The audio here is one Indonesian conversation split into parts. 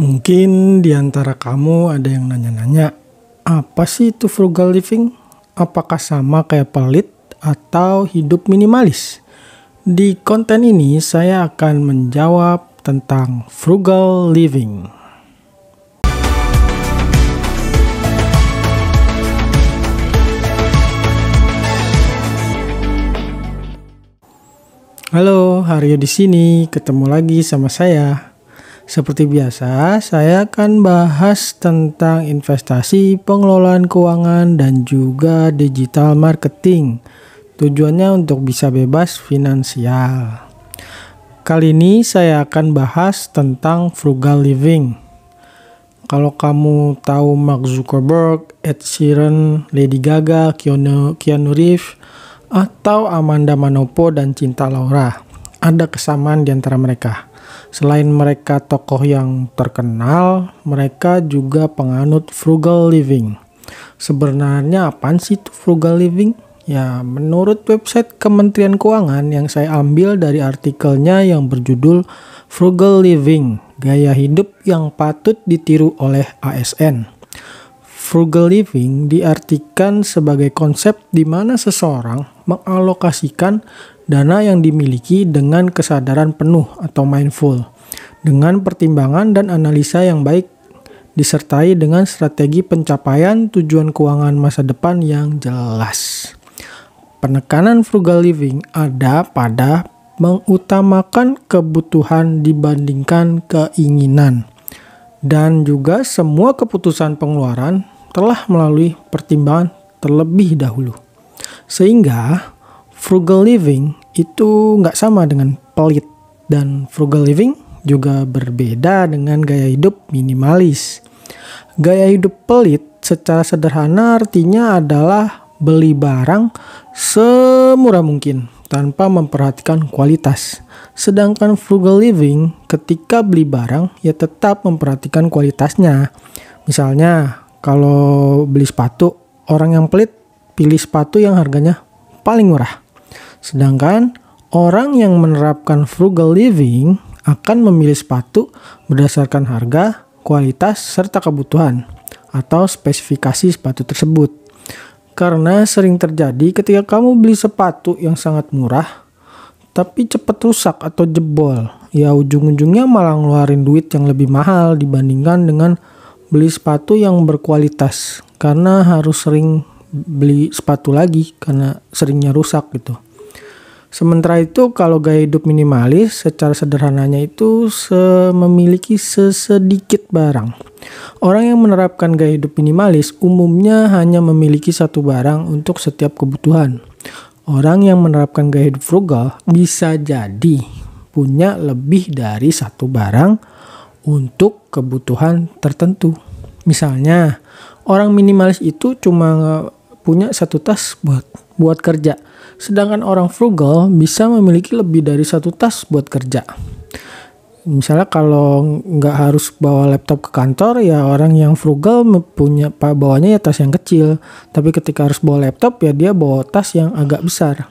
Mungkin di antara kamu ada yang nanya-nanya, apa sih itu frugal living? Apakah sama kayak pelit atau hidup minimalis? Di konten ini saya akan menjawab tentang frugal living. Halo, Haryo di sini. Ketemu lagi sama saya. Seperti biasa, saya akan bahas tentang investasi, pengelolaan keuangan, dan juga digital marketing. Tujuannya untuk bisa bebas finansial. Kali ini saya akan bahas tentang frugal living. Kalau kamu tahu Mark Zuckerberg, Ed Sheeran, Lady Gaga, Keanu Reeves, atau Amanda Manopo dan Cinta Laura, ada kesamaan di antara mereka. Selain mereka tokoh yang terkenal, mereka juga penganut frugal living. Sebenarnya apaan sih itu frugal living? Ya, menurut website Kementerian Keuangan yang saya ambil dari artikelnya yang berjudul Frugal Living, Gaya Hidup yang Patut Ditiru oleh ASN. Frugal living diartikan sebagai konsep di mana seseorang mengalokasikan dana yang dimiliki dengan kesadaran penuh atau mindful, dengan pertimbangan dan analisa yang baik, disertai dengan strategi pencapaian tujuan keuangan masa depan yang jelas. Penekanan frugal living ada pada mengutamakan kebutuhan dibandingkan keinginan, dan juga semua keputusan pengeluaran telah melalui pertimbangan terlebih dahulu. Sehingga frugal living itu nggak sama dengan pelit, dan frugal living juga berbeda dengan gaya hidup minimalis. Gaya hidup pelit secara sederhana artinya adalah beli barang semurah mungkin tanpa memperhatikan kualitas. Sedangkan frugal living ketika beli barang ya tetap memperhatikan kualitasnya. Misalnya kalau beli sepatu, orang yang pelit pilih sepatu yang harganya paling murah. Sedangkan orang yang menerapkan frugal living akan memilih sepatu berdasarkan harga, kualitas, serta kebutuhan atau spesifikasi sepatu tersebut. Karena sering terjadi ketika kamu beli sepatu yang sangat murah tapi cepat rusak atau jebol, ya ujung-ujungnya malah ngeluarin duit yang lebih mahal dibandingkan dengan beli sepatu yang berkualitas, karena harus sering beli sepatu lagi karena seringnya rusak gitu. Sementara itu kalau gaya hidup minimalis secara sederhananya itu memiliki sesedikit barang. Orang yang menerapkan gaya hidup minimalis umumnya hanya memiliki satu barang untuk setiap kebutuhan. Orang yang menerapkan gaya hidup frugal bisa jadi punya lebih dari satu barang untuk kebutuhan tertentu. Misalnya, orang minimalis itu cuma punya satu tas buat kerja. Sedangkan orang frugal bisa memiliki lebih dari satu tas buat kerja. Misalnya kalau nggak harus bawa laptop ke kantor, ya orang yang frugal bawanya ya tas yang kecil. Tapi ketika harus bawa laptop ya dia bawa tas yang agak besar.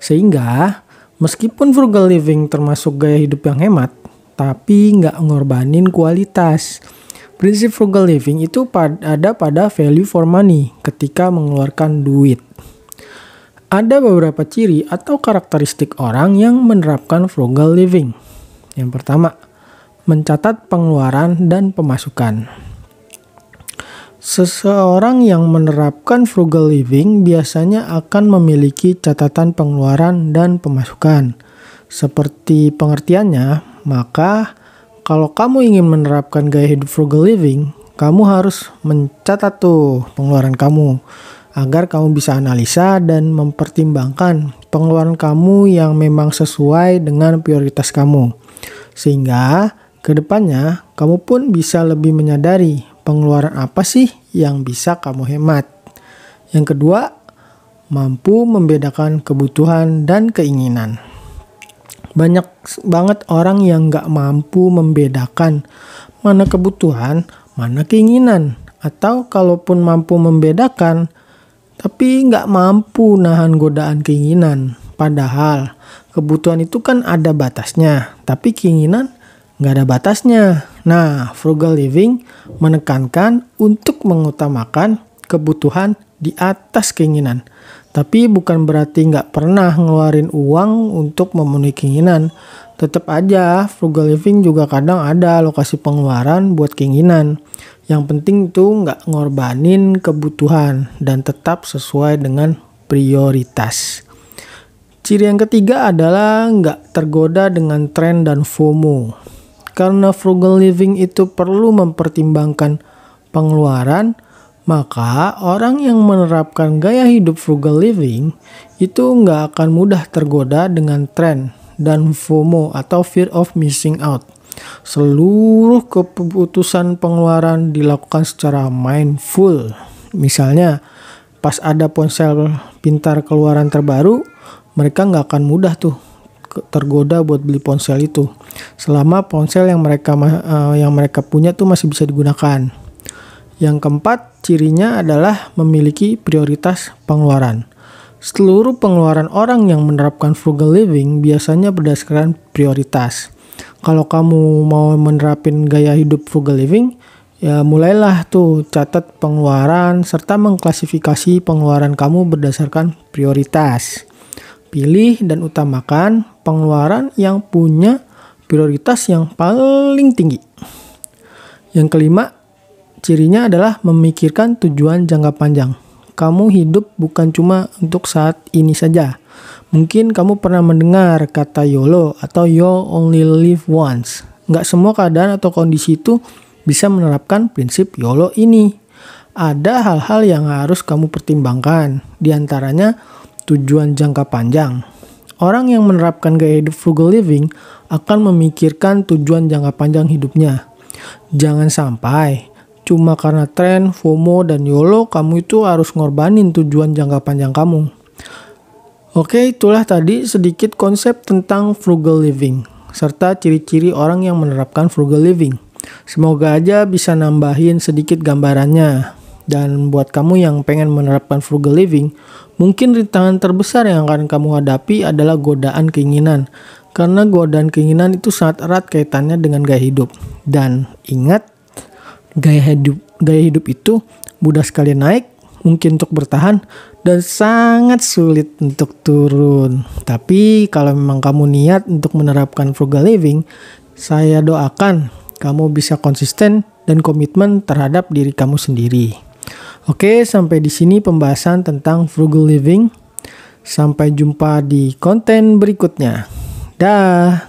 Sehingga meskipun frugal living termasuk gaya hidup yang hemat, tapi nggak ngorbanin kualitas. Prinsip frugal living itu ada pada value for money ketika mengeluarkan duit. Ada beberapa ciri atau karakteristik orang yang menerapkan frugal living. Yang pertama, mencatat pengeluaran dan pemasukan. Seseorang yang menerapkan frugal living biasanya akan memiliki catatan pengeluaran dan pemasukan. Seperti pengertiannya, maka kalau kamu ingin menerapkan gaya hidup frugal living, kamu harus mencatat tuh pengeluaran kamu agar kamu bisa analisa dan mempertimbangkan pengeluaran kamu yang memang sesuai dengan prioritas kamu. Sehingga kedepannya kamu pun bisa lebih menyadari pengeluaran apa sih yang bisa kamu hemat. Yang kedua, mampu membedakan kebutuhan dan keinginan. Banyak banget orang yang gak mampu membedakan mana kebutuhan, mana keinginan. Atau kalaupun mampu membedakan, tapi gak mampu nahan godaan keinginan. Padahal kebutuhan itu kan ada batasnya, tapi keinginan gak ada batasnya. Nah, frugal living menekankan untuk mengutamakan kebutuhan di atas keinginan. Tapi bukan berarti nggak pernah ngeluarin uang untuk memenuhi keinginan. Tetap aja, frugal living juga kadang ada alokasi pengeluaran buat keinginan. Yang penting itu nggak ngorbanin kebutuhan dan tetap sesuai dengan prioritas. Ciri yang ketiga adalah nggak tergoda dengan tren dan FOMO. Karena frugal living itu perlu mempertimbangkan pengeluaran, maka orang yang menerapkan gaya hidup frugal living itu nggak akan mudah tergoda dengan tren dan FOMO atau fear of missing out. Seluruh keputusan pengeluaran dilakukan secara mindful. Misalnya, pas ada ponsel pintar keluaran terbaru, mereka nggak akan mudah tuh tergoda buat beli ponsel itu selama ponsel yang mereka punya tuh masih bisa digunakan. Yang keempat, cirinya adalah memiliki prioritas pengeluaran. Seluruh pengeluaran orang yang menerapkan frugal living biasanya berdasarkan prioritas. Kalau kamu mau menerapin gaya hidup frugal living, ya mulailah tuh catat pengeluaran serta mengklasifikasi pengeluaran kamu berdasarkan prioritas. Pilih dan utamakan pengeluaran yang punya prioritas yang paling tinggi. Yang kelima, cirinya adalah memikirkan tujuan jangka panjang. Kamu hidup bukan cuma untuk saat ini saja. Mungkin kamu pernah mendengar kata YOLO atau You Only Live Once. Nggak semua keadaan atau kondisi itu bisa menerapkan prinsip YOLO ini. Ada hal-hal yang harus kamu pertimbangkan, diantaranya tujuan jangka panjang. Orang yang menerapkan gaya hidup frugal living akan memikirkan tujuan jangka panjang hidupnya. Jangan sampai cuma karena tren, FOMO, dan YOLO kamu itu harus ngorbanin tujuan jangka panjang kamu. Oke, itulah tadi sedikit konsep tentang frugal living serta ciri-ciri orang yang menerapkan frugal living. Semoga aja bisa nambahin sedikit gambarannya. Dan buat kamu yang pengen menerapkan frugal living, mungkin rintangan terbesar yang akan kamu hadapi adalah godaan keinginan. Karena godaan keinginan itu sangat erat kaitannya dengan gaya hidup. Dan ingat, gaya hidup itu mudah sekali naik, mungkin untuk bertahan, dan sangat sulit untuk turun. Tapi kalau memang kamu niat untuk menerapkan frugal living, saya doakan kamu bisa konsisten dan komitmen terhadap diri kamu sendiri. Oke, sampai di sini pembahasan tentang frugal living. Sampai jumpa di konten berikutnya. Dah.